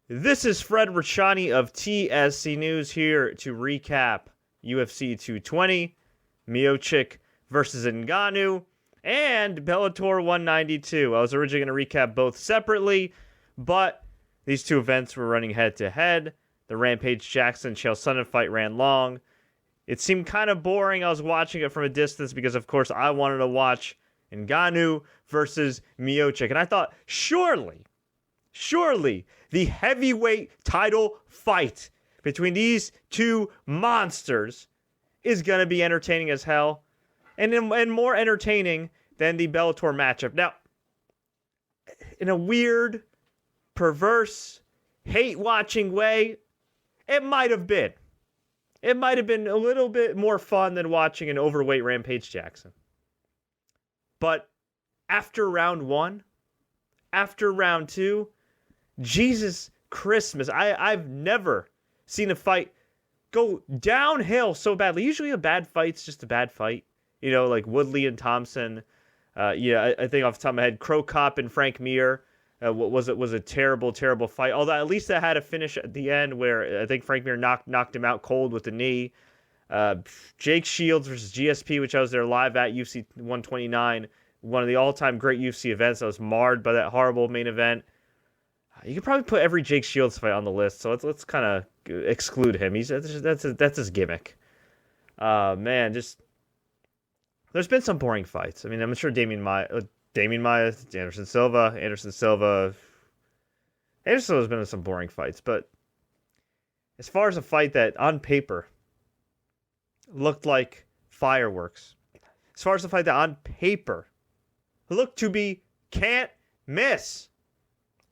This is Fred Richani of TSC News here to recap UFC 220, Miocic versus Ngannou, and Bellator 192. I was originally going to recap both separately, but these two events were running head-to-head. The Rampage Jackson Chael Sonnen fight ran long. It seemed kind of boring. I was watching it from a distance because, of course, I wanted to watch Ngannou versus Miocic. And I thought, surely, the heavyweight title fight between these two monsters is going to be entertaining as hell and more entertaining than the Bellator matchup. Now, in a weird, perverse, hate-watching way, it might have been. It might have been a little bit more fun than watching an overweight Rampage Jackson. But after round one, after round two, Jesus Christmas, I've never seen a fight go downhill so badly. Usually a bad fight's just a bad fight. You know, like Woodley and Thompson. I think off the top of my head, Crow Cop and Frank Mir was a terrible, terrible fight. Although at least that had a finish at the end where I think Frank Mir knocked him out cold with the knee. Jake Shields versus GSP, which I was there live at UFC 129. One of the all-time great UFC events that was marred by that horrible main event. You could probably put every Jake Shields fight on the list, so let's kind of exclude him. That's his gimmick. Man, just there's been some boring fights. I mean, I'm sure Damian Maia, Anderson Silva's been in some boring fights, but as far as a fight that on paper looked like fireworks, as far as a fight that on paper looked to be can't miss,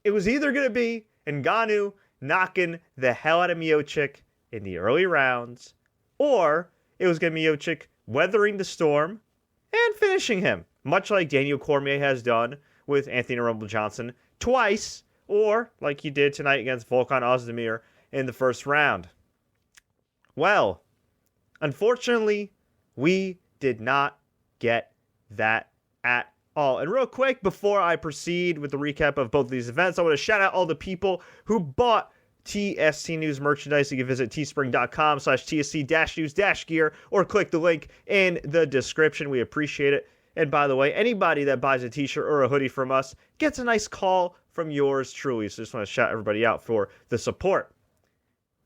it was either going to be Ngannou knocking the hell out of Miocic in the early rounds, or it was going to be Miocic weathering the storm and finishing him, much like Daniel Cormier has done with Anthony Rumble Johnson twice, or like he did tonight against Volkan Ozdemir in the first round. Well, unfortunately, we did not get that at all. And real quick, before I proceed with the recap of both of these events, I want to shout out all the people who bought TSC News merchandise. You can visit teespring.com/TSC-news-gear or click the link in the description. We appreciate it. And by the way, anybody that buys a t-shirt or a hoodie from us gets a nice call from yours truly. So just want to shout everybody out for the support.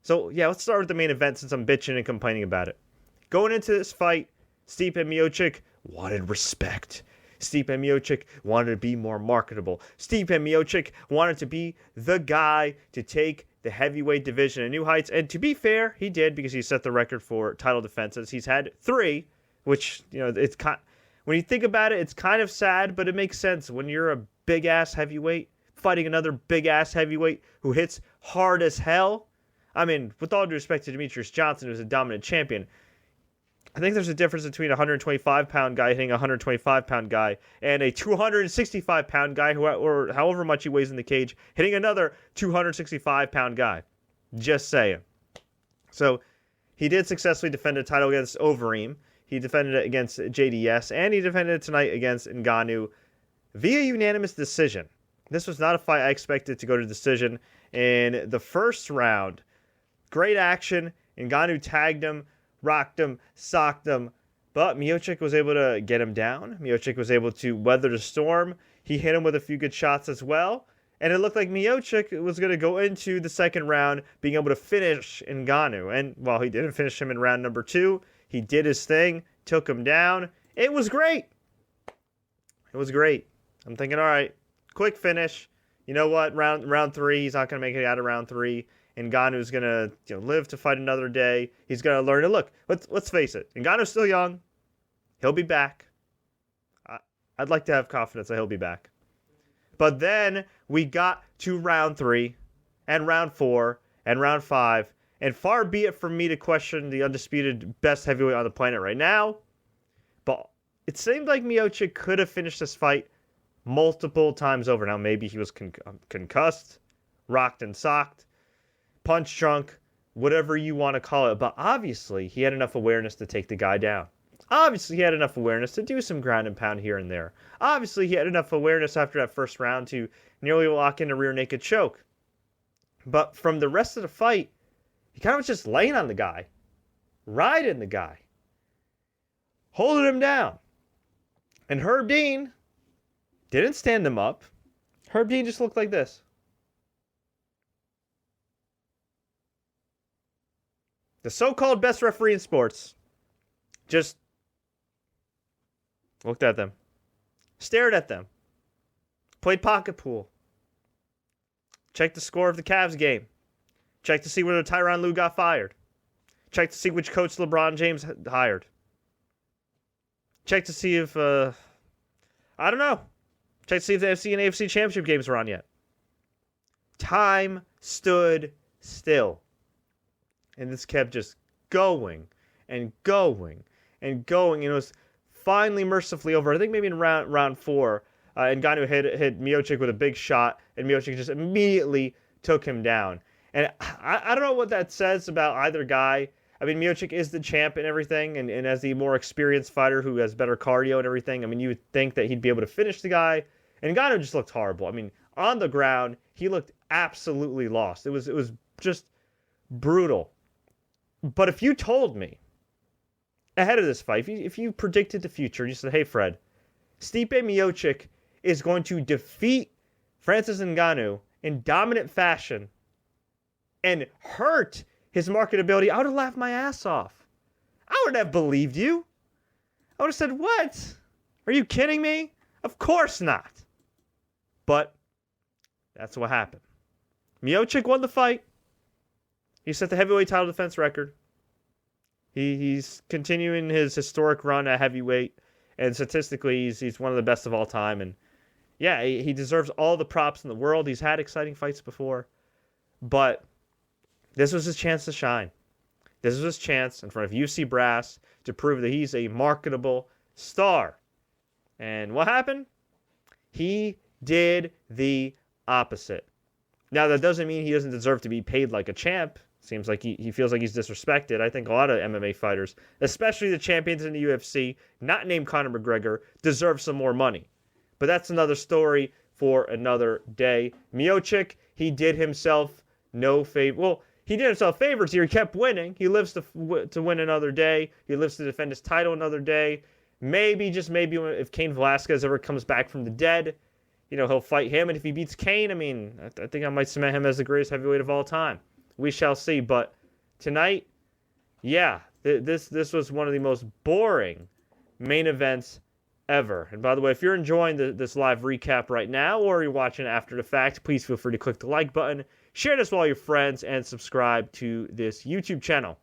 So yeah, let's start with the main event since I'm bitching and complaining about it. Going into this fight, Stipe Miocic wanted respect. Stipe Miocic wanted to be more marketable. Stipe Miocic wanted to be the guy to take the heavyweight division to new heights. And to be fair, he did, because he set the record for title defenses. He's had 3, which, you know, it's when you think about it, it's kind of sad, but it makes sense. When you're a big-ass heavyweight fighting another big-ass heavyweight who hits hard as hell. I mean, with all due respect to Demetrius Johnson, who's a dominant champion, I think there's a difference between a 125-pound guy hitting a 125-pound guy and a 265-pound guy, or however much he weighs in the cage, hitting another 265-pound guy. Just saying. So he did successfully defend a title against Overeem. He defended it against JDS, and he defended it tonight against Ngannou via unanimous decision. This was not a fight I expected to go to decision. In the first round, great action. Ngannou tagged him, rocked him, socked him, but Miocic was able to get him down. Miocic was able to weather the storm. He hit him with a few good shots as well, and it looked like Miocic was going to go into the second round being able to finish Ngannou. And while he didn't finish him in round number 2, he did his thing, took him down. It was great. It was great. I'm thinking, all right, quick finish. You know what? Round 3, he's not going to make it out of round 3. Ngannou's going to live to fight another day. He's going to learn. And look, let's face it. Ngannou's still young. He'll be back. I'd like to have confidence that he'll be back. But then we got to round 3 and round 4 and round 5. And far be it from me to question the undisputed best heavyweight on the planet right now. But it seemed like Miocic could have finished this fight multiple times over. Now, maybe he was concussed, rocked and socked, punch drunk, whatever you want to call it. But obviously, he had enough awareness to take the guy down. Obviously, he had enough awareness to do some ground and pound here and there. Obviously, he had enough awareness after that first round to nearly lock in a rear naked choke. But from the rest of the fight, he kind of was just laying on the guy, riding the guy, holding him down. And Herb Dean didn't stand him up. Herb Dean just looked like this. The so-called best referee in sports just looked at them, stared at them, played pocket pool, checked the score of the Cavs game, checked to see whether Tyronn Lue got fired, checked to see which coach LeBron James hired, checked to see if, I don't know, checked to see if the FC and AFC championship games were on yet. Time stood still. And this kept just going and going and going. And it was finally mercifully over. I think maybe in round 4. Ngannou hit Miocic with a big shot. And Miocic just immediately took him down. And I don't know what that says about either guy. I mean, Miocic is the champ and everything. And as the more experienced fighter who has better cardio and everything, I mean, you would think that he'd be able to finish the guy. And Ngannou just looked horrible. I mean, on the ground, he looked absolutely lost. It was just brutal. But if you told me ahead of this fight, if you predicted the future, and you said, hey, Fred, Stipe Miocic is going to defeat Francis Ngannou in dominant fashion and hurt his marketability, I would have laughed my ass off. I wouldn't have believed you. I would have said, what? Are you kidding me? Of course not. But that's what happened. Miocic won the fight. He set the heavyweight title defense record. He's continuing his historic run at heavyweight. And statistically, he's one of the best of all time. And yeah, he deserves all the props in the world. He's had exciting fights before. But this was his chance to shine. This was his chance in front of UFC brass to prove that he's a marketable star. And what happened? He did the opposite. Now, that doesn't mean he doesn't deserve to be paid like a champ. Seems like he feels like he's disrespected. I think a lot of MMA fighters, especially the champions in the UFC, not named Conor McGregor, deserve some more money. But that's another story for another day. Miocic, he did himself no favor. Well, he did himself favors here. He kept winning. He lives to win another day. He lives to defend his title another day. Maybe, just maybe, if Cain Velasquez ever comes back from the dead, he'll fight him. And if he beats Cain, I mean, I think I might cement him as the greatest heavyweight of all time. We shall see. But tonight, yeah, this was one of the most boring main events ever. And by the way, if you're enjoying this live recap right now, or you're watching after the fact, please feel free to click the like button, share this with all your friends, and subscribe to this YouTube channel.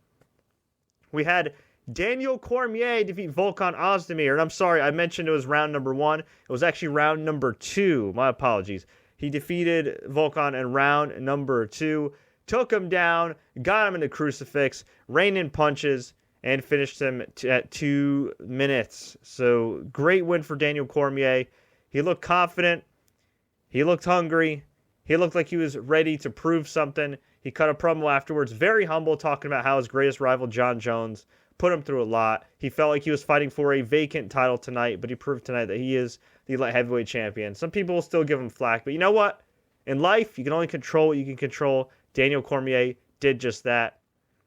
We had Daniel Cormier defeat Volkan Ozdemir. And I'm sorry, I mentioned it was round number 1. It was actually round number 2. My apologies. He defeated Volkan in round number 2. Took him down, got him in the crucifix, rained in punches, and finished him at 2 minutes. So, great win for Daniel Cormier. He looked confident. He looked hungry. He looked like he was ready to prove something. He cut a promo afterwards, very humble, talking about how his greatest rival, John Jones, put him through a lot. He felt like he was fighting for a vacant title tonight, but he proved tonight that he is the light heavyweight champion. Some people will still give him flack, but you know what? In life, you can only control what you can control. Daniel Cormier did just that.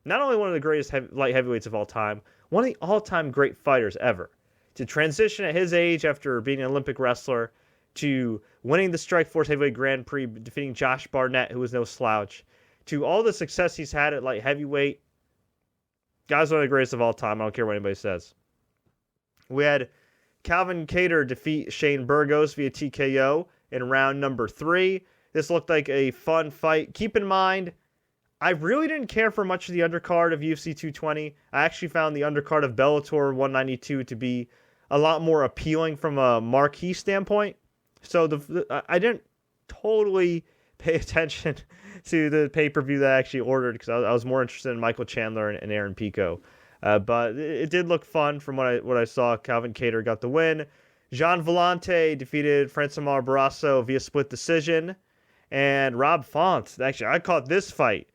Not only one of the greatest light heavyweights of all time, one of the all-time great fighters ever. To transition at his age after being an Olympic wrestler to winning the Strikeforce Heavyweight Grand Prix, defeating Josh Barnett, who was no slouch, to all the success he's had at light heavyweight. Guy's one of the greatest of all time. I don't care what anybody says. We had Calvin Kattar defeat Shane Burgos via TKO in round number 3. This looked like a fun fight. Keep in mind, I really didn't care for much of the undercard of UFC 220. I actually found the undercard of Bellator 192 to be a lot more appealing from a marquee standpoint. So I didn't totally pay attention to the pay-per-view that I actually ordered because I was more interested in Michael Chandler and Aaron Pico. But it did look fun from what I saw. Calvin Kattar got the win. Jean Vellante defeated Francimar Barrasso via split decision. And Rob Font, actually, I caught this fight,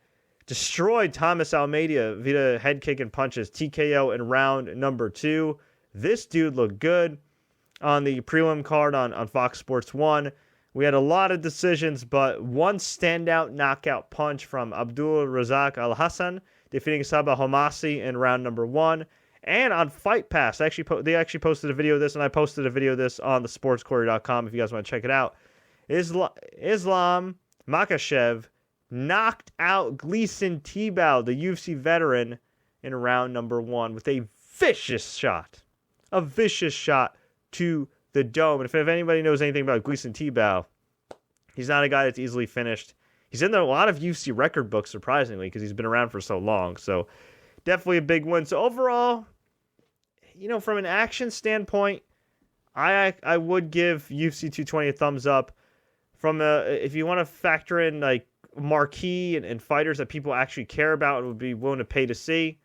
destroyed Thomas Almeida via head kick and punches, TKO in round number 2. This dude looked good on the prelim card on Fox Sports 1. We had a lot of decisions, but one standout knockout punch from Abdul Razak Al Hassan, defeating Sabah Homasi in round number 1. And on Fight Pass, they actually posted a video of this, and I posted a video of this on the sportscourier.com if you guys want to check it out. Islam Makhachev knocked out Gleison Tibau, the UFC veteran, in round number 1 with a vicious shot. A vicious shot to the dome. And if anybody knows anything about Gleison Tibau, he's not a guy that's easily finished. He's in a lot of UFC record books, surprisingly, because he's been around for so long. So definitely a big win. So overall, from an action standpoint, I would give UFC 220 a thumbs up. If you want to factor in like marquee and fighters that people actually care about and would be willing to pay to see,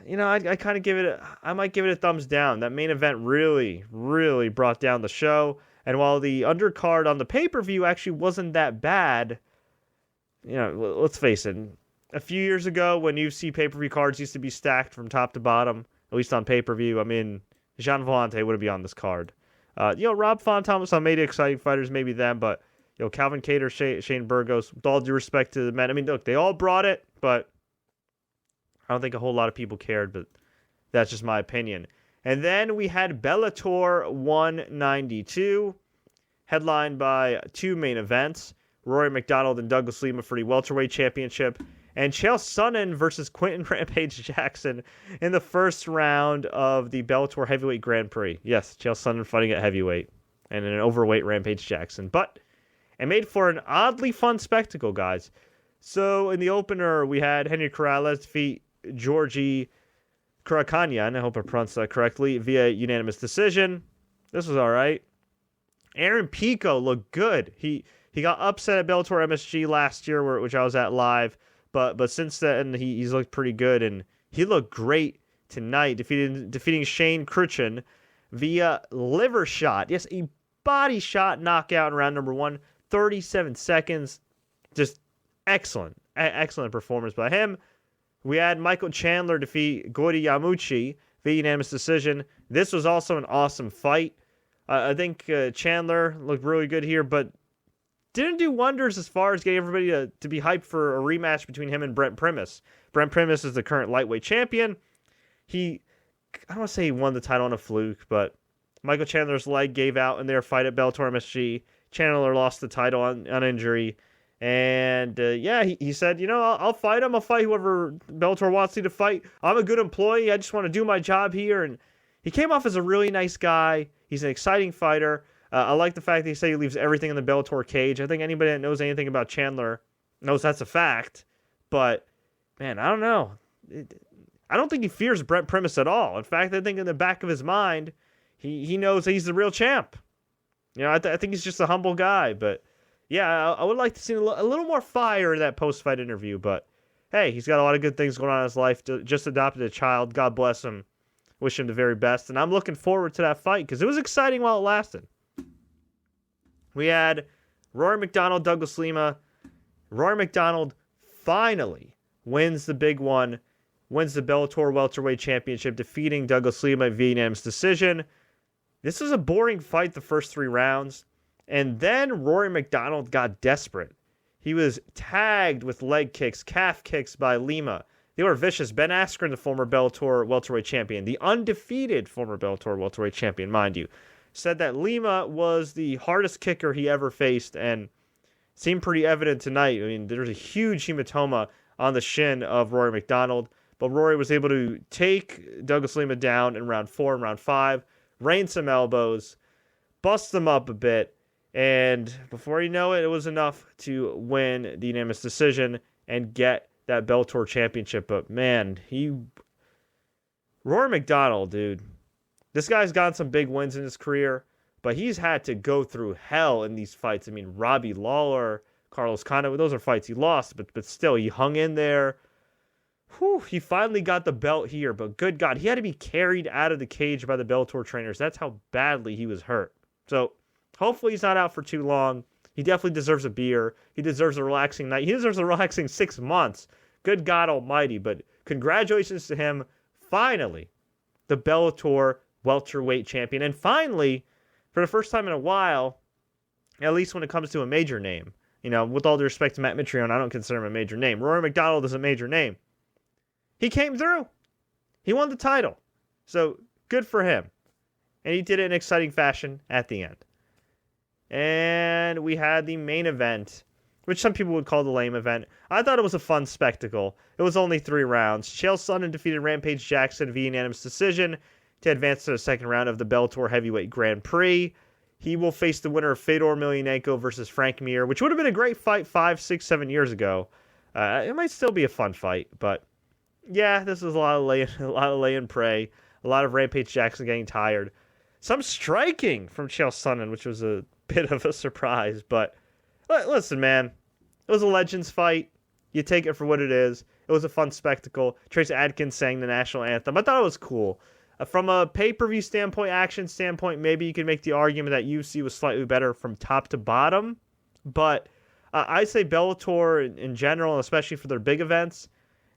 I kind of I might give it a thumbs down. That main event really, really brought down the show. And while the undercard on the pay-per-view actually wasn't that bad, let's face it, a few years ago when UFC pay-per-view cards used to be stacked from top to bottom, at least on pay-per-view, I mean, Jean Vellante wouldn't be on this card. Rob Font, Thomas, maybe exciting fighters, maybe them, but, Calvin Kattar, Shane Burgos, with all due respect to the men, I mean, look, they all brought it, but I don't think a whole lot of people cared, but that's just my opinion. And then we had Bellator 192, headlined by 2 main events, Rory MacDonald and Douglas Lima for the welterweight championship, and Chael Sonnen versus Quentin Rampage Jackson in the first round of the Bellator Heavyweight Grand Prix. Yes, Chael Sonnen fighting at heavyweight and an overweight Rampage Jackson. But it made for an oddly fun spectacle, guys. So in the opener, we had Henry Corrales defeat Georgi Karakanyan, I hope I pronounced that correctly, via unanimous decision. This was all right. Aaron Pico looked good. He got upset at Bellator MSG last year, which I was at live, but since then he's looked pretty good, and he looked great tonight, defeating Shane Cruchin via liver shot. Yes, a body shot knockout in round number 1, 37 seconds. Just excellent performance by him. We had Michael Chandler defeat Goiti Yamauchi via unanimous decision. This was also an awesome fight. I think Chandler looked really good here, but didn't do wonders as far as getting everybody to be hyped for a rematch between him and Brent Primus. Brent Primus is the current lightweight champion. I don't want to say he won the title on a fluke, but Michael Chandler's leg gave out in their fight at Bellator MSG. Chandler lost the title on injury. And, he said, I'll fight him. I'll fight whoever Bellator wants me to fight. I'm a good employee. I just want to do my job here. And he came off as a really nice guy. He's an exciting fighter. I like the fact that he said he leaves everything in the Bellator cage. I think anybody that knows anything about Chandler knows that's a fact. But, man, I don't know. I don't think he fears Brent Primus at all. In fact, I think in the back of his mind, he knows that he's the real champ. I think he's just a humble guy, but yeah, I would like to see a little more fire in that post-fight interview, but hey, he's got a lot of good things going on in his life. Just adopted a child. God bless him. Wish him the very best, and I'm looking forward to that fight because it was exciting while it lasted. We had Rory MacDonald, Douglas Lima. Rory MacDonald finally wins the big one, wins the Bellator Welterweight Championship, defeating Douglas Lima via unanimous decision. This was a boring fight the first 3 rounds. And then Rory MacDonald got desperate. He was tagged with leg kicks, calf kicks by Lima. They were vicious. Ben Askren, the former Bellator welterweight champion, the undefeated former Bellator welterweight champion, mind you, said that Lima was the hardest kicker he ever faced, and seemed pretty evident tonight. I mean, there's a huge hematoma on the shin of Rory MacDonald, but Rory was able to take Douglas Lima down in round 4 and round 5, rain some elbows, bust them up a bit, and before you know it, it was enough to win the unanimous decision and get that Bellator championship. But man, Rory MacDonald, dude, this guy's gotten some big wins in his career, but he's had to go through hell in these fights. I mean, Robbie Lawler, Carlos Condit, those are fights he lost, but still, he hung in there. Whew, he finally got the belt here, but good God, he had to be carried out of the cage by the Bellator trainers. That's how badly he was hurt. So hopefully he's not out for too long. He definitely deserves a beer. He deserves a relaxing night. He deserves a relaxing 6 months. Good God almighty. But congratulations to him. Finally, the Bellator welterweight champion. And finally, for the first time in a while, At least when it comes to a major name. You know, with all due respect to Matt Mitrione, I don't consider him a major name. Rory MacDonald is a major name. He came through. He won the title. So, good for him. And he did it in exciting fashion at the end. And we had the main event, which some people would call the lame event. I thought it was a fun spectacle. It was only 3 rounds. Chael Sonnen defeated Rampage Jackson via unanimous decision to advance to the second round of the Bellator Heavyweight Grand Prix. He will face the winner of Fedor Emelianenko versus Frank Mir, which would have been a great fight 5, 6, 7 years ago. It might still be a fun fight, but yeah, this is a lot of lay and pray, a lot of Rampage Jackson getting tired. Some striking from Chael Sonnen, which was a bit of a surprise, but listen, man, it was a Legends fight. You take it for what it is. It was a fun spectacle. Trace Adkins sang the national anthem. I thought it was cool. From a pay-per-view standpoint, action standpoint, maybe you could make the argument that UFC was slightly better from top to bottom. But I say Bellator in general, especially for their big events,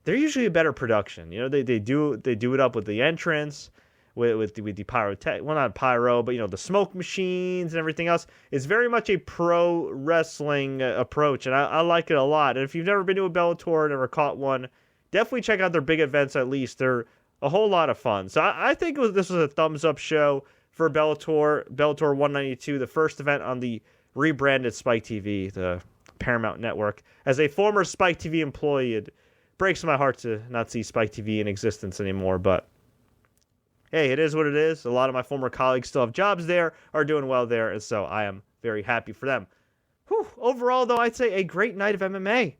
they're usually a better production. You know, they do it up with the entrance, with the pyrotech, well, not pyro, but you know, the smoke machines and everything else. It's very much a pro wrestling approach, and I like it a lot. And if you've never been to a Bellator, never caught one, definitely check out their big events at least. They're a whole lot of fun. So I think this was a thumbs-up show for Bellator 192, the first event on the rebranded Spike TV, the Paramount Network. As a former Spike TV employee, it breaks my heart to not see Spike TV in existence anymore, but hey, it is what it is. A lot of my former colleagues still have jobs there, are doing well there, and so I am very happy for them. Overall, though, I'd say a great night of MMA.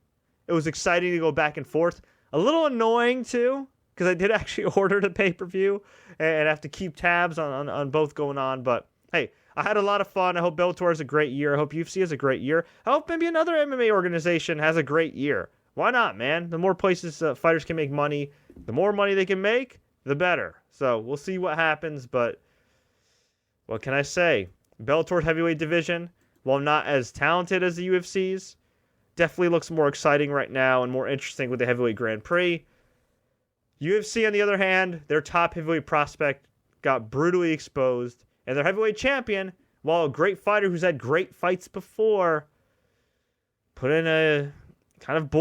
It was exciting to go back and forth. A little annoying, too, because I did actually order the pay-per-view and have to keep tabs on both going on. But, hey, I had a lot of fun. I hope Bellator has a great year. I hope UFC has a great year. I hope maybe another MMA organization has a great year. Why not, man? The more places fighters can make money, the more money they can make, the better. So we'll see what happens, but what can I say? Bellator heavyweight division, while not as talented as the UFC's, definitely looks more exciting right now and more interesting with the heavyweight Grand Prix. UFC, on the other hand, their top heavyweight prospect got brutally exposed, and their heavyweight champion, while a great fighter who's had great fights before, put in a kind of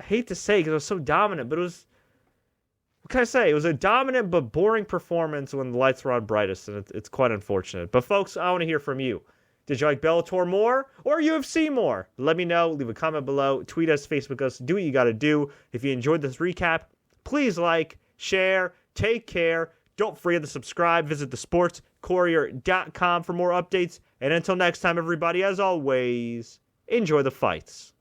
I hate to say because it was so dominant, but it was, what can I say? It was a dominant but boring performance when the lights were on brightest, and it's quite unfortunate. But folks, I want to hear from you. Did you like Bellator more or UFC more? Let me know. Leave a comment below. Tweet us, Facebook us. Do what you got to do. If you enjoyed this recap, please like, share, take care. Don't forget to subscribe. Visit thesportscourier.com for more updates. And until next time, everybody, as always, enjoy the fights.